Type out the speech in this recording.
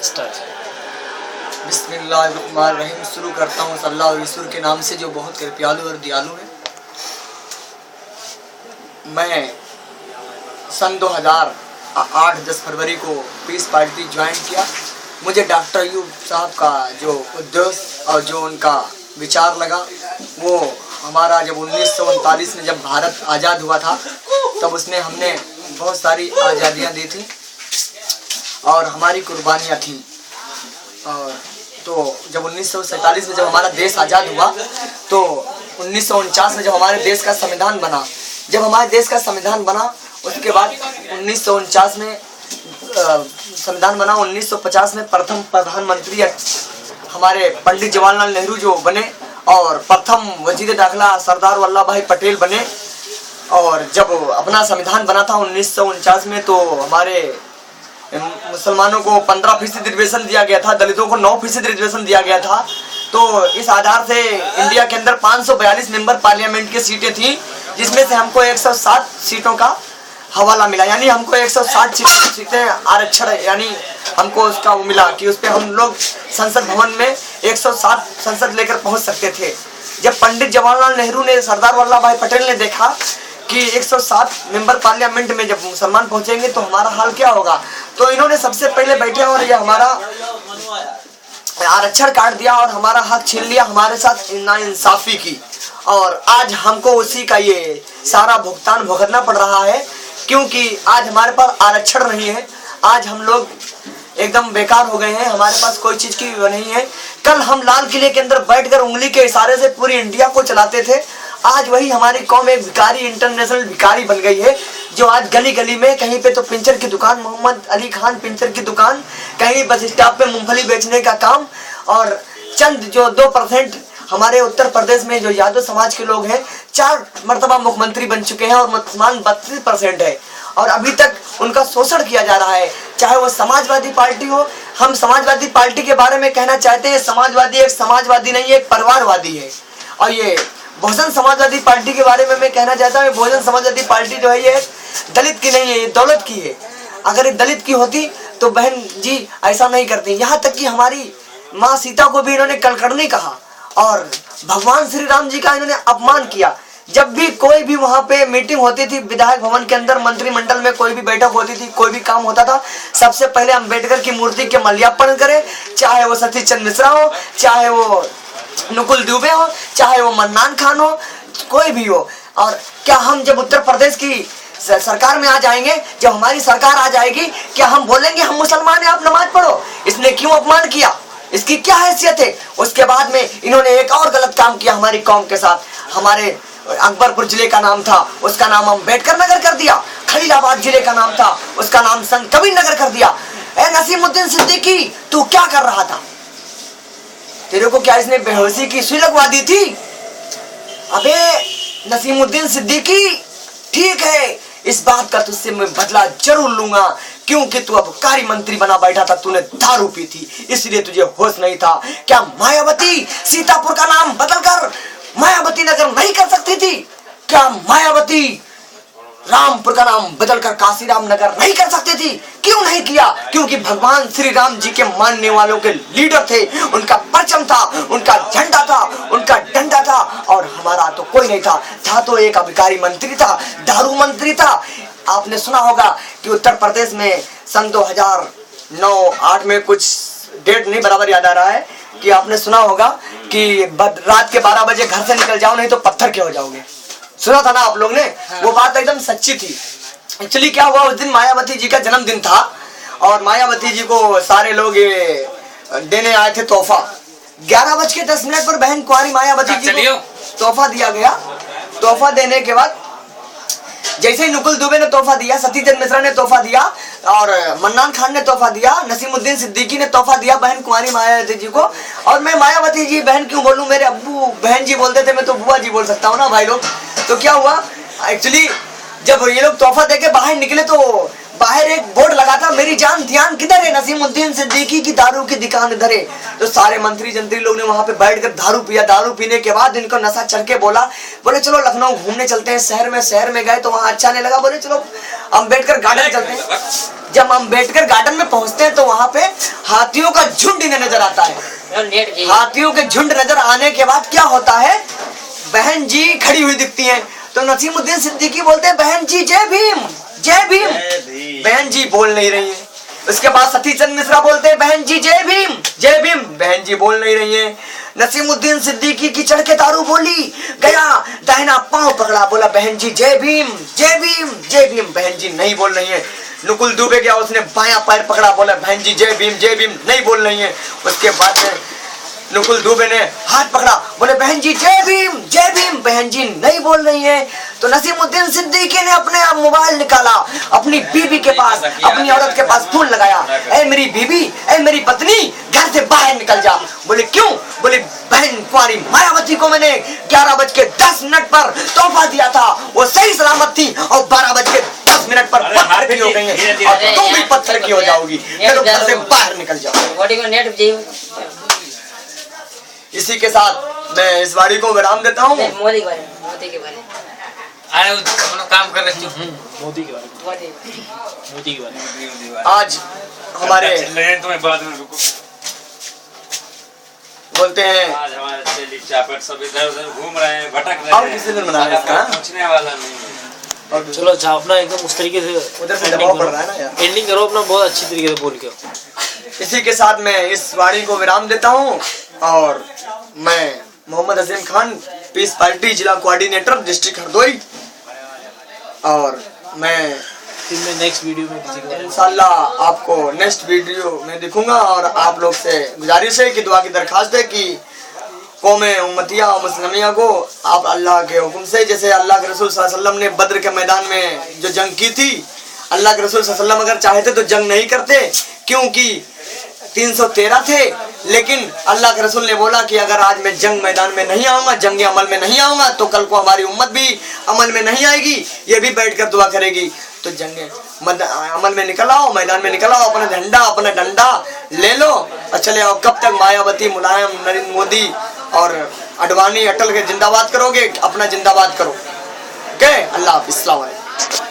बिस्मिल्लाहिर्रहमानिर्रहीम। शुरू करता हूँ अल्लाह ईश्वर के नाम से जो बहुत कृपालु और दयालु है। मैं सन 2008-10 फरवरी को पीस पार्टी ज्वाइन किया। मुझे डॉक्टर अयूब साहब का जो उद्देश्य और जो उनका विचार लगा वो हमारा जब 1939 में जब भारत आज़ाद हुआ था तब उसमें हमने बहुत सारी आज़ादियाँ दी थी और हमारी कुर्बानियाँ थीं। और तो जब 1947 में जब हमारा देश आज़ाद हुआ तो 1949 में जब हमारे देश का संविधान बना, जब हमारे देश का संविधान बना उसके बाद 1949 में संविधान बना। 1950 में प्रथम प्रधानमंत्री हमारे पंडित जवाहरलाल नेहरू जो बने और प्रथम वजीर दाखिला सरदार वल्लभ भाई पटेल बने। और जब अपना संविधान बना था 1949 में तो हमारे मुसलमानों को 15% रिजर्वेशन दिया गया था, दलितों को 9% रिजर्वेशन दिया गया था। तो इस आधार से इंडिया के अंदर 542 मेंबर पार्लियामेंट की सीटें थी, जिसमें से हमको 107 सीटों का हवाला मिला, यानी हमको 107 सीटें आरक्षण यानी हमको उसका वो मिला कि उस पर हम लोग संसद भवन में 107 संसद लेकर पहुंच सकते थे। जब पंडित जवाहरलाल नेहरू ने, सरदार वल्लभ भाई पटेल ने देखा कि 107 मेंबर पार्लियामेंट में जब मुसलमान पहुंचेंगे तो हमारा हाल क्या होगा, तो इन्होंने सबसे पहले बैठे और ये हमारा आरक्षण काट दिया और हमारा हक छीन लिया, हमारे साथ नाइंसाफी की। और आज हमको उसी का ये सारा भुगतान भुगतना पड़ रहा है, क्योंकि आज हमारे पास आरक्षण नहीं है। आज हम लोग एकदम बेकार हो गए हैं, हमारे पास कोई चीज की नहीं है। कल हम लाल किले के अंदर बैठकर उंगली के इशारे से पूरी इंडिया को चलाते थे, आज वही हमारी कौम एक भिखारी, इंटरनेशनल भिखारी बन गई है, जो आज गली गली में कहीं पे तो पिंचर की दुकान, मोहम्मद अली खान पिंचर की दुकान, कहीं बस स्टॉप पे मूंगफली बेचने का काम। और चंद जो 2% हमारे उत्तर प्रदेश में जो यादव समाज के लोग हैं 4 मर्तबा मुख्यमंत्री बन चुके हैं और मुसलमान 32% है और अभी तक उनका शोषण किया जा रहा है, चाहे वो समाजवादी पार्टी हो। हम समाजवादी पार्टी के बारे में कहना चाहते हैं, समाजवादी एक समाजवादी नहीं है, एक परिवारवादी है। और ये बहुजन समाजवादी पार्टी के बारे में मैं कहना चाहता हूँ, बहुजन समाजवादी पार्टी जो है ये दलित की नहीं है, ये दौलत की है। अगर ये दलित की होती तो बहन जी ऐसा नहीं करती। यहाँ तक कि हमारी माँ सीता को भी इन्होंने कलकर्णी कहा और भगवान श्री राम जी का इन्होंने अपमान किया। जब भी कोई भी वहाँ पे मीटिंग होती थी, विधायक भवन के अंदर मंत्रिमंडल में कोई भी बैठक होती थी, कोई भी काम होता था, सबसे पहले अम्बेडकर की मूर्ति के माल्यार्पण करें, चाहे वो सतीश चंद्र मिश्रा हो, चाहे वो नुकुल दुबे हो, चाहे वो मन्नान खान हो, कोई भी हो। और क्या हम जब उत्तर प्रदेश की सरकार में आ जाएंगे, जब हमारी सरकार आ जाएगी, क्या हम बोलेंगे हम मुसलमान हैं, आप नमाज पढ़ो? इसने क्यों अपमान किया, इसकी क्या हैसियत है? उसके बाद में इन्होंने एक और गलत काम किया हमारी कौम के साथ। हमारे अकबरपुर जिले का नाम था, उसका नाम अम्बेडकर नगर कर दिया। खलीलाबाद जिले का नाम था, उसका नाम संत कबीर नगर कर दिया। ए नसीमुद्दीन सिद्दीकी, तू क्या कर रहा था? तेरे को क्या इसने बेहोशी की सुई लगवा दी थी? अबे नसीमुद्दीन सिद्दीकी, ठीक है, इस बात का तुझसे मैं बदला जरूर लूंगा, क्योंकि तू अबकारी मंत्री बना बैठा था, तूने दारू पी थी, इसलिए तुझे होश नहीं था। क्या मायावती सीतापुर का नाम बदलकर मायावती नगर नहीं कर सकती थी? क्या मायावती रामपुर का नाम बदलकर काशीराम नगर नहीं कर सकती थी? क्यों नहीं किया? क्योंकि भगवान श्री राम जी के मानने वालों के लीडर थे, उनका परचम था, उनका झंडा था, उनका डंडा था, और हमारा तो कोई नहीं था तो एक अभिकारी मंत्री था, दारू मंत्री था। आपने सुना होगा कि उत्तर प्रदेश में सन 2009-8 में, कुछ डेट नहीं बराबर याद आ रहा है, कि आपने सुना होगा कि रात के 12 बजे घर से निकल जाओ नहीं तो पत्थर के हो जाओगे। सुना था ना आप लोग ने? वो बात एकदम सच्ची थी। एक्चुअली क्या हुआ, उस दिन मायावती जी का जन्मदिन था और मायावती जी को सारे लोग देने आए थे तोहफा। 11:10 पर बहन कुंवारी मायावती जी को तोहफा दिया गया। तोहफा देने के बाद जैसे ही नुकुल दुबे ने तोहफा दिया, सतीश चंद्र मिश्रा ने तोहफा दिया और मन्नान खान ने तोहफा दिया, नसीमुद्दीन सिद्दीकी ने तोहफा दिया बहन कुंवारी मायावती जी को। और मैं मायावती जी बहन क्यों बोलूं, मेरे अब्बू बहन जी बोलते थे, मैं तो बुआ जी बोल सकता हूँ ना भाई लोग। तो क्या हुआ, एक्चुअली जब ये लोग तोहफा देके बाहर निकले तो बाहर एक बोर्ड लगा था, मेरी जान ध्यान किधर है, नसीमुद्दीन सिद्दीकी की दारू की दुकान इधर है। तो सारे मंत्री जंत्री लोग ने वहां पे बैठकर दारू पिया। दारू पीने के बाद इनको नशा चढ़ के बोले चलो लखनऊ घूमने चलते हैं। शहर में गए तो वहां अच्छा नहीं लगा, बोले चलो अम्बेडकर गार्डन चलते हैं। जब अम्बेडकर गार्डन में पहुंचते हैं तो वहां पे हाथियों का झुंड इन्हें नजर आता है। हाथियों के झुंड नजर आने के बाद क्या होता है, बहन जी खड़ी हुई दिखती हैं। तो नसीमुद्दीन सिद्दीकी बोलते हैं बहन जी जय भीम जय भीम। बहन जी बोल नहीं रही है। उसके बाद सती चंद मिश्रा बोलते हैं बहन जी जय भीम जय भीम। बहन जी बोल नहीं रही है। नसीमुद्दीन सिद्दीकी की चढ़ के दारू बोली, गया दाहिना पांव पकड़ा, बोला बहन जी जय भीम जय भीम जय भीम। बहन जी नहीं बोल रही है। नुकुल दुबे गया, उसने बायां पैर पकड़ा, बोला बहन जी जय भीम नहीं बोल रही है। उसके बाद नुकुल दुबे ने हाथ पकड़ा, बोले बहन जी जय भीम। बहन जी नहीं बोल रही है। तो नसीमुद्दीन सिद्दीकी ने अपने आप मोबाइल निकाला, अपनी बीबी के पास, अपनी औरत के पास फोन लगाया, ऐ मेरी बीबी, ऐ मेरी पत्नी, घर से बाहर निकल जा। बोले क्यों? बोले बहन कुंवारी मायावती को मैंने 11:10 पर तोहफा दिया था, वो सही सलामत थी और 12:10 पर पत्थर की हो गई है और तुम भी पत्थर की हो जाओगी। चलो घर से बाहर निकल जाओ। इसी के साथ मैं इस वाणी को विराम देता हूँ। मोदी के बारे में अरे वो काम कर रहे हैं मोदी के बारे में आज हमारे तुम्हें बाद में रुको। बोलते हैं आज हमारे दिल्ली चापट सब इधर उधर घूम रहे हैं, भटक रहे और हैं। किसी दिन मना रहे हैं इसका? पूछने वाला नहीं है। और चलो अच्छा अपना एकदम उस तरीके से उधर से दबाव पड़ रहा है ना यार। एंडिंग करो अपना बहुत अच्छी तरीके से बोल के। इसी के साथ मैं इस वाणी को विराम देता हूँ और मैं मोहम्मद अजीम खान, पीस पार्टी जिला कोऑर्डिनेटर डिस्ट्रिक्ट हरदोई, और मैं नेक्स्ट वीडियो में किसी को इंशाल्लाह आपको नेक्स्ट वीडियो में दिखूंगा। और आप लोग से गुजारिश है कि दुआ की दरखास्त है कि कौमे उम्मतिया और मुस्लिमिया को आप अल्लाह के हुक्म से, जैसे अल्लाह के रसूल सल्लल्लाहु अलैहि वसल्लम ने बद्र के मैदान में जो जंग की थी, अल्लाह के रसूल सल्लल्लाहु अलैहि वसल्लम अगर चाहते तो जंग नहीं करते, क्योंकि 313 थे। लेकिन अल्लाह के रसूल ने बोला कि अगर आज मैं जंग मैदान में नहीं आऊंगा, जंग अमल में नहीं आऊंगा, तो कल को हमारी उम्मत भी अमल में नहीं आएगी, ये भी बैठकर दुआ करेगी। तो जंग अमल में निकल आओ, मैदान में निकल आओ, अपना झंडा अपना डंडा ले लो और चले आओ। कब तक मायावती, मुलायम, नरेंद्र मोदी और अडवाणी, अटल के जिंदाबाद करोगे? अपना जिंदाबाद करो। ओके, अल्लाह हाफिज़, अस्सलाम वालेकुम।